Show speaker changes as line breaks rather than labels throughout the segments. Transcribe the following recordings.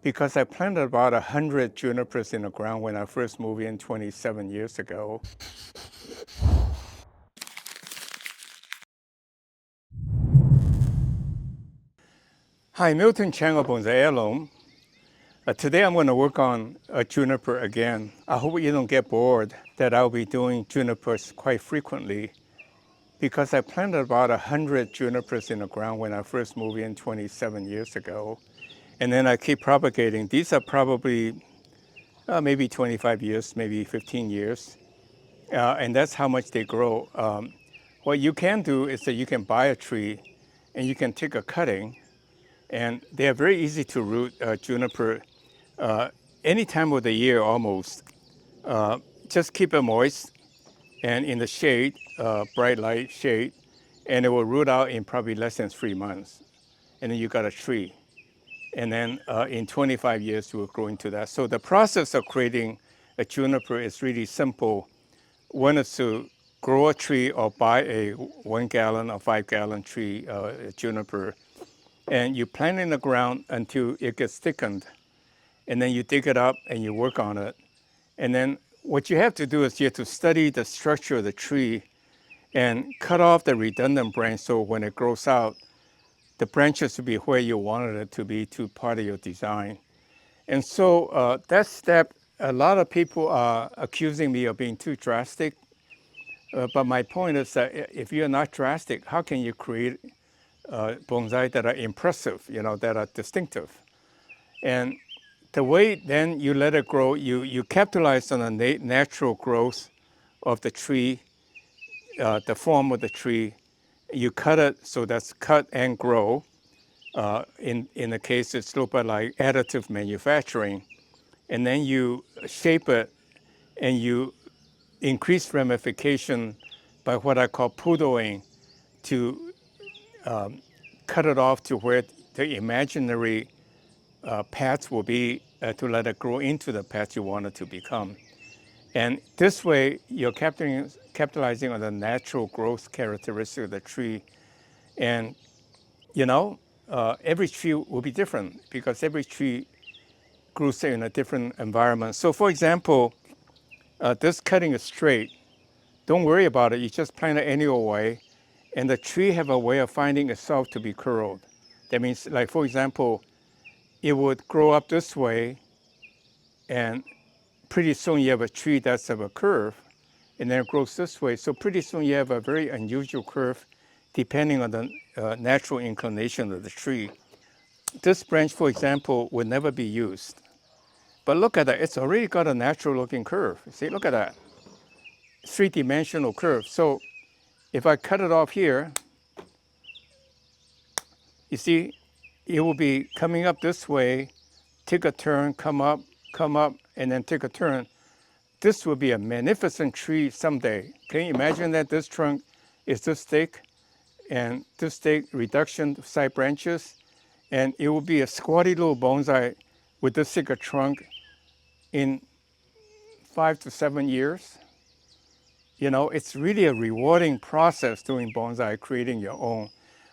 because I planted about 100 junipers in the ground when I first moved in 27 years ago. Hi, miltonchang of Bonsaiheirloom. Today I'm going to work on a juniper again. I hope you don't get bored that I'll be doing junipers quite frequently because I planted about 100 junipers in the ground when I first moved in 27 years ago. And then I keep propagating. These are probably maybe 25 years, maybe 15 years. And that's how much they grow. What you can do is that you can buy a tree and you can take a cutting, and they are very easy to root. Juniper any time of the year almost. Just keep it moist and in the shade, bright light shade, and it will root out in probably less than 3 months. And then you got a tree. And then in 25 years, you will grow into that. So the process of creating a juniper is really simple. One is to grow a tree or buy a 1 gallon or 5 gallon tree, juniper, and you plant it in the ground until it gets thickened. And then you dig it up and you work on it. And then what you have to do is you have to study the structure of the tree and cut off the redundant branch so when it grows out, the branches will be where you wanted it to be to part of your design. And so that step, a lot of people are accusing me of being too drastic. But my point is that if you're not drastic, how can you create bonsai that are impressive, that are distinctive? And the way then you let it grow, you capitalize on the natural growth of the tree, the form of the tree. You cut it so that's cut and grow. In the case, it's a little bit like additive manufacturing. And then you shape it and you increase ramification by what I call poodling to cut it off to where the imaginary paths will be to let it grow into the path you want it to become. And this way, you're capitalizing on the natural growth characteristic of the tree. And, every tree will be different because every tree grows in a different environment. So for example, this cutting is straight. Don't worry about it. You just plant it any old way. And the tree have a way of finding itself to be curled. That means, like, for example, it would grow up this way, and pretty soon you have a tree that's of a curve, and then it grows this way. So pretty soon you have a very unusual curve depending on the natural inclination of the tree. This branch, for example, would never be used. But look at that, it's already got a natural looking curve. See, look at that, 3-dimensional curve. So if I cut it off here, you see, it will be coming up this way, take a turn, come up, and then take a turn. This will be a magnificent tree someday. Can you imagine that this trunk is this thick and this thick reduction side branches, and it will be a squatty little bonsai with this thicker trunk in 5 to 7 years? It's really a rewarding process doing bonsai, creating your own.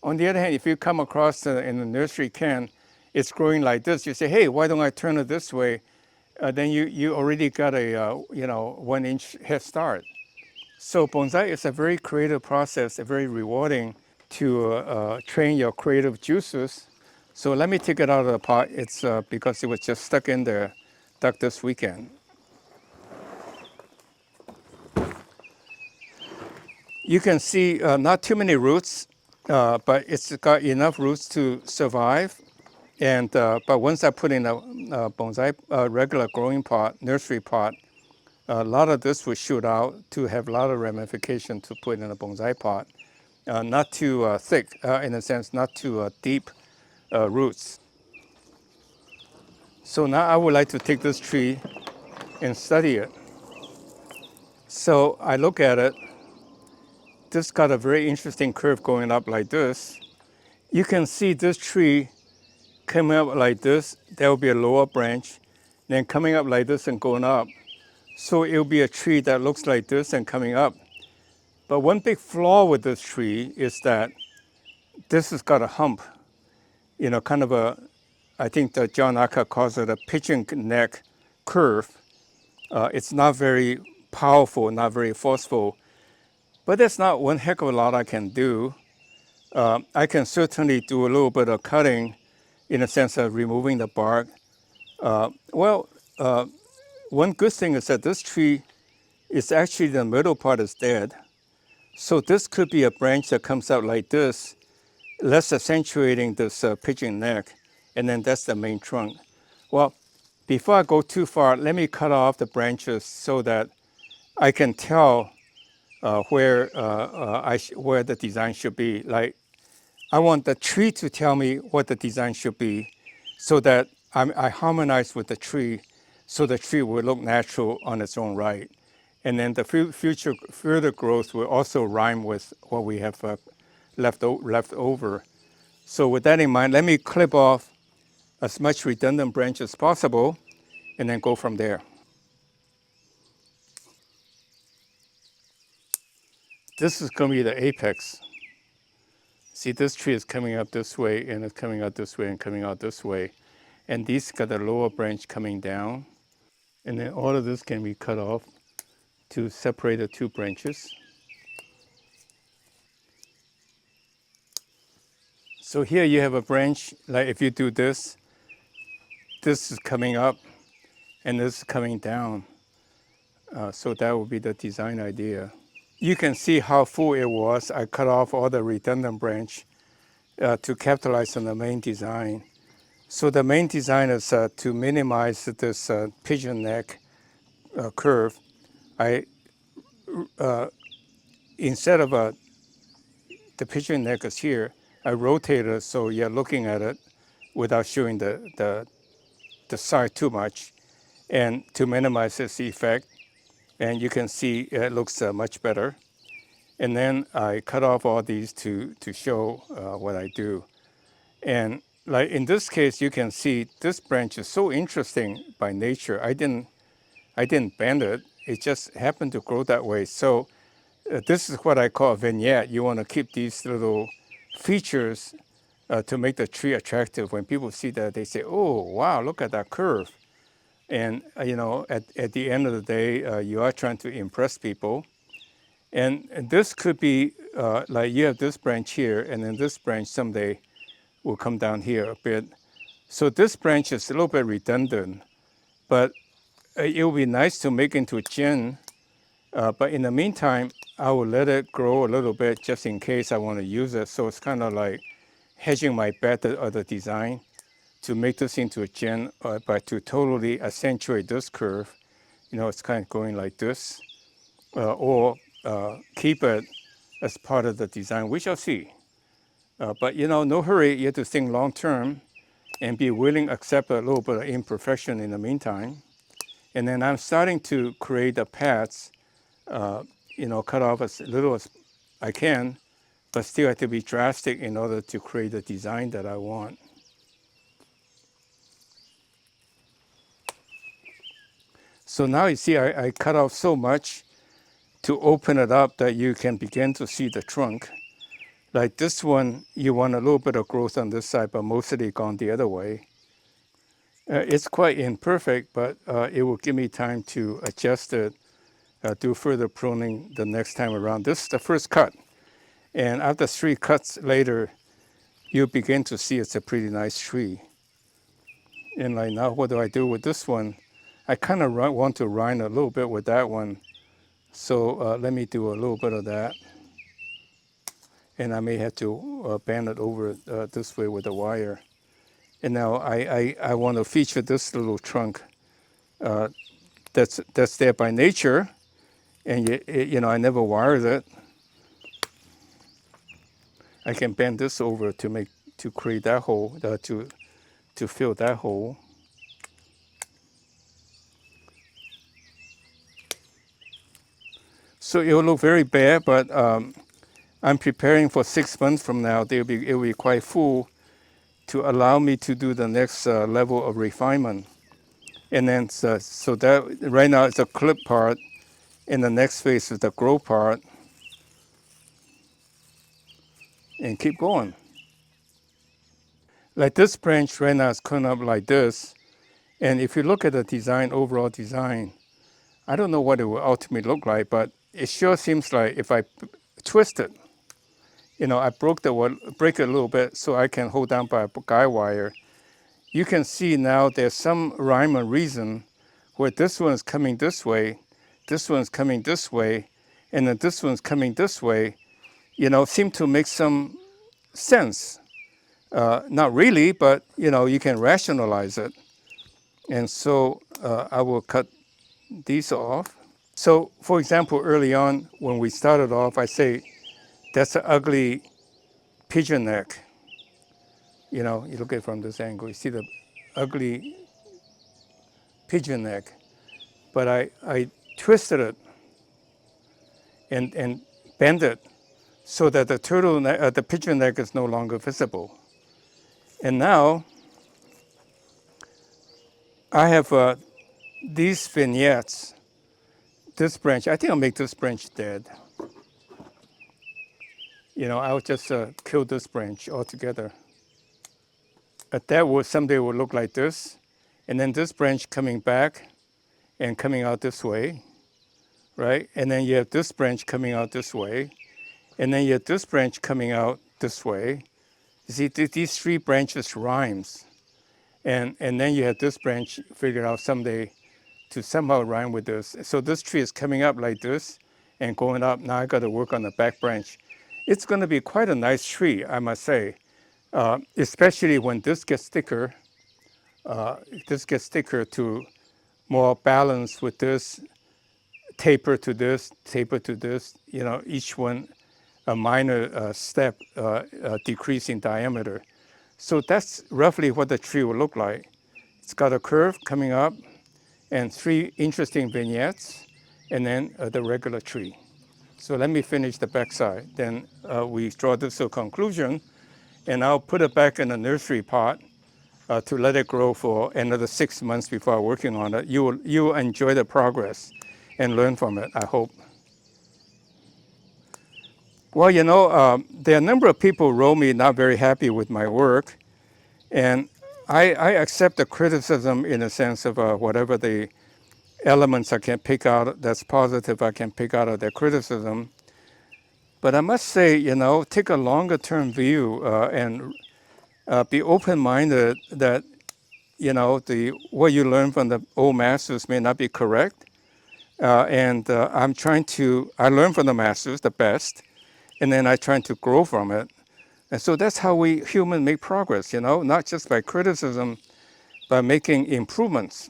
On the other hand, if you come across in the nursery can, it's growing like this, you say, hey, why don't I turn it this way? Then you already got a 1-inch head start. So bonsai is a very creative process, very rewarding to train your creative juices. So let me take it out of the pot. It's because it was just stuck in there, dug this weekend. You can see not too many roots, but it's got enough roots to survive. And but once I put in a bonsai regular growing pot, nursery pot, a lot of this will shoot out to have a lot of ramification to put in a bonsai pot. Not too thick, in a sense, not too deep roots. So now I would like to take this tree and study it. So I look at it. This got a very interesting curve going up like this. You can see this tree coming up like this. There will be a lower branch, then coming up like this and going up. So it will be a tree that looks like this and coming up. But one big flaw with this tree is that this has got a hump, kind of a I think that John Aka calls it a pigeon neck curve. It's not very powerful, not very forceful, but that's not one heck of a lot I can do. I can certainly do a little bit of cutting in a sense of removing the bark. Well, one good thing is that this tree is actually the middle part is dead. So this could be a branch that comes out like this, less accentuating this pigeon neck, and then that's the main trunk. Well, before I go too far, let me cut off the branches so that I can tell where the design should be. Like, I want the tree to tell me what the design should be, so that I harmonize with the tree, so the tree will look natural on its own right, and then the future further growth will also rhyme with what we have left over. So with that in mind, let me clip off as much redundant branch as possible, and then go from there. This is going to be the apex. See, this tree is coming up this way, and it's coming out this way, and coming out this way. And these got the lower branch coming down. And then all of this can be cut off to separate the two branches. So here you have a branch, like if you do this, this is coming up, and this is coming down. So that would be the design idea. You can see how full it was. I cut off all the redundant branch to capitalize on the main design. So the main design is to minimize this pigeon neck curve. I instead of the pigeon neck is here, I rotate it so you're looking at it without showing the side too much, and to minimize this effect. And you can see it looks much better. And then I cut off all these to show what I do. And like in this case, you can see this branch is so interesting by nature. I didn't bend it. It just happened to grow that way. So this is what I call a vignette. You want to keep these little features to make the tree attractive. When people see that, they say, "Oh, wow, look at that curve." And you know, at the end of the day, you are trying to impress people. And this could be like you have this branch here, and then this branch someday will come down here a bit. So this branch is a little bit redundant, but it would be nice to make into a gin. But in the meantime, I will let it grow a little bit just in case I want to use it. So it's kind of like hedging my bet of the design to make this into a gin, but to totally accentuate this curve. You know, it's kind of going like this, or keep it as part of the design. We shall see. But you know, no hurry. You have to think long term and be willing to accept a little bit of imperfection in the meantime. And then I'm starting to create the paths, you know, cut off as little as I can, but still have to be drastic in order to create the design that I want. So now you see I cut off so much to open it up that you can begin to see the trunk. Like this one, you want a little bit of growth on this side, but mostly gone the other way. It's quite imperfect, but it will give me time to adjust it, do further pruning the next time around. This is the first cut. And after 3 cuts later, you begin to see it's a pretty nice tree. And like now, what do I do with this one? I kind of want to rind a little bit with that one. So let me do a little bit of that. And I may have to band it over this way with a wire. And now I want to feature this little trunk that's there by nature. And you know, I never wired it. I can bend this over to create that hole, to fill that hole. So it will look very bad, but I'm preparing for 6 months from now. It will be quite full to allow me to do the next level of refinement. And then so that right now it's a clip part, and the next phase is the grow part, and keep going. Like this branch right now is coming up like this. And if you look at the design, overall design, I don't know what it will ultimately look like, but it sure seems like if I twist it, I break it a little bit so I can hold down by a guide wire. You can see now there's some rhyme or reason where this one's coming this way, this one's coming this way, and then this one's coming this way, seem to make some sense. Not really, but you can rationalize it. And so I will cut these off. So for example, early on when we started off, I say that's an ugly pigeon neck. You look at it from this angle, you see the ugly pigeon neck. But I twisted it and bent it so that the pigeon neck is no longer visible. And now I have these vignettes. This branch, I think I'll make this branch dead. I'll just kill this branch altogether. That will someday will look like this. And then this branch coming back and coming out this way, right? And then you have this branch coming out this way. And then you have this branch coming out this way. You see, these three branches rhymes. And then you have this branch figured out someday to somehow rhyme with this. So this tree is coming up like this and going up. Now I got to work on the back branch. It's going to be quite a nice tree, I must say, especially when this gets thicker. This gets thicker to more balance with this, taper to this, taper to this, each one a minor step decrease in diameter. So that's roughly what the tree will look like. It's got a curve coming up and three interesting vignettes, and then the regular tree. So let me finish the backside. Then we draw this to a conclusion, and I'll put it back in the nursery pot to let it grow for another 6 months before working on it. You will enjoy the progress and learn from it, I hope. Well, there are a number of people who wrote me not very happy with my work, and I accept the criticism in the sense of whatever the elements I can pick out that's positive I can pick out of their criticism. But I must say, take a longer term view and be open-minded that, what you learn from the old masters may not be correct. I learn from the masters the best, and then I try to grow from it. And so that's how we humans make progress, not just by criticism, but making improvements.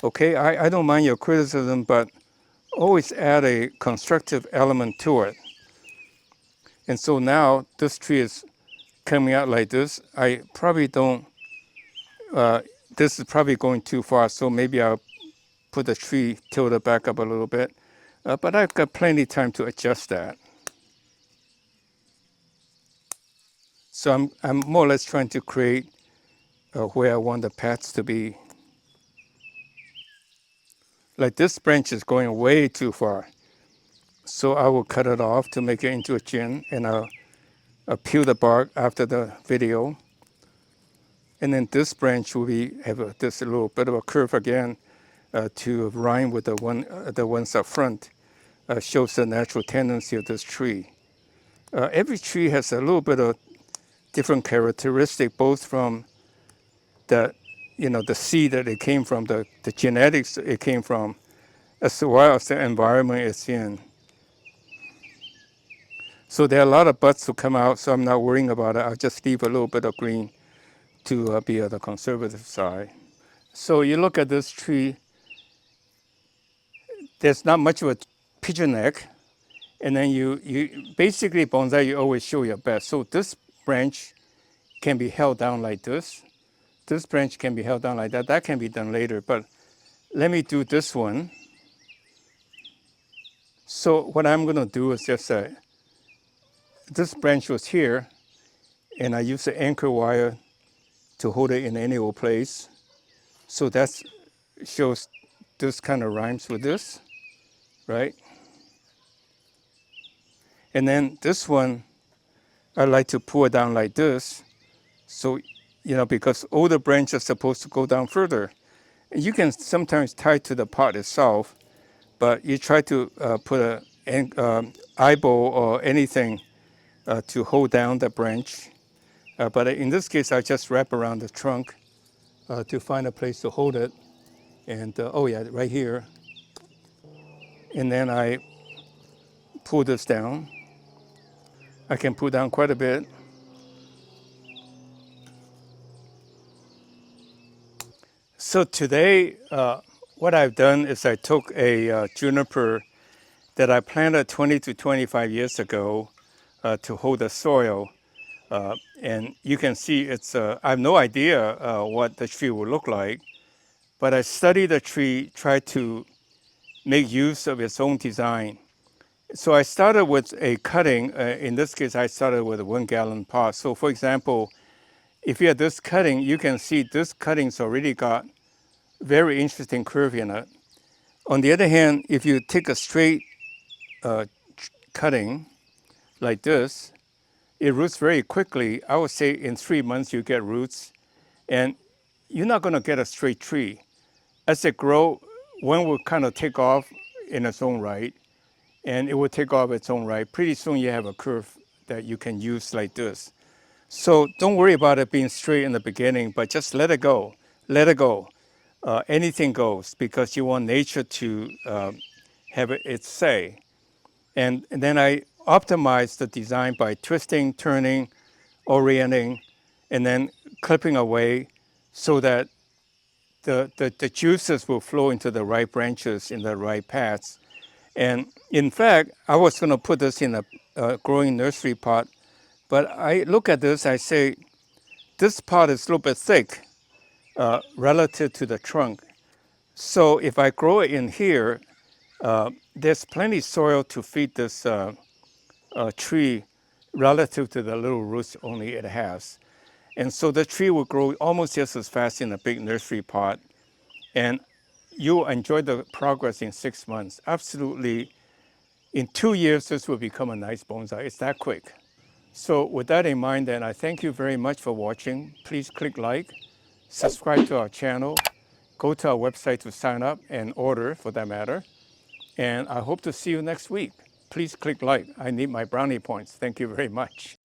Okay, I don't mind your criticism, but always add a constructive element to it. And so now this tree is coming out like this. I probably don't, this is probably going too far, so maybe I'll put the tree tilted back up a little bit. But I've got plenty of time to adjust that. So I'm more or less trying to create where I want the paths to be. Like this branch is going way too far. So I will cut it off to make it into a chin, and I'll peel the bark after the video. And then this branch will have this little bit of a curve again to rhyme with the ones up front. Shows the natural tendency of this tree. Every tree has a little bit of different characteristic, both from the seed that it came from, the genetics it came from, as well as the environment it's in. So there are a lot of buds to come out, so I'm not worrying about it. I'll just leave a little bit of green to be on the conservative side. So you look at this tree, there's not much of a pigeon neck, and then you basically bonsai, you always show your best. So this branch can be held down like this. This branch can be held down like that. That can be done later, but let me do this one. So what I'm going to do is just this branch was here, and I use the anchor wire to hold it in any old place. So that shows this kind of rhymes with this, right? And then this one, I like to pull it down like this. So, because older branches are supposed to go down further. You can sometimes tie it to the pot itself, but you try to put an eyeball or anything to hold down the branch. But in this case, I just wrap around the trunk to find a place to hold it. And oh yeah, right here. And then I pull this down. I can pull down quite a bit. So today, what I've done is I took a juniper that I planted 20 to 25 years ago to hold the soil. And you can see it's, I have no idea what the tree will look like, but I studied the tree, tried to make use of its own design. So I started with a cutting. In this case, I started with a 1 gallon pot. So for example, if you have this cutting, you can see this cutting's already got very interesting curve in it. On the other hand, if you take a straight cutting like this, it roots very quickly. I would say in 3 months you get roots, and you're not going to get a straight tree. As it grows, one will kind of take off in its own right, and it will take off its own right. Pretty soon you have a curve that you can use like this. So don't worry about it being straight in the beginning, but just let it go. Let it go. Anything goes, because you want nature to have its say. And then I optimize the design by twisting, turning, orienting, and then clipping away so that the juices will flow into the right branches in the right paths. And in fact, I was going to put this in a growing nursery pot, but I look at this, I say, this pot is a little bit thick relative to the trunk. So if I grow it in here, there's plenty of soil to feed this tree relative to the little roots only it has. And so the tree will grow almost just as fast in a big nursery pot. And you'll enjoy the progress in 6 months. Absolutely. In 2 years, this will become a nice bonsai. It's that quick. So with that in mind, then I thank you very much for watching. Please click like, subscribe to our channel, go to our website to sign up and order for that matter. And I hope to see you next week. Please click like. I need my brownie points. Thank you very much.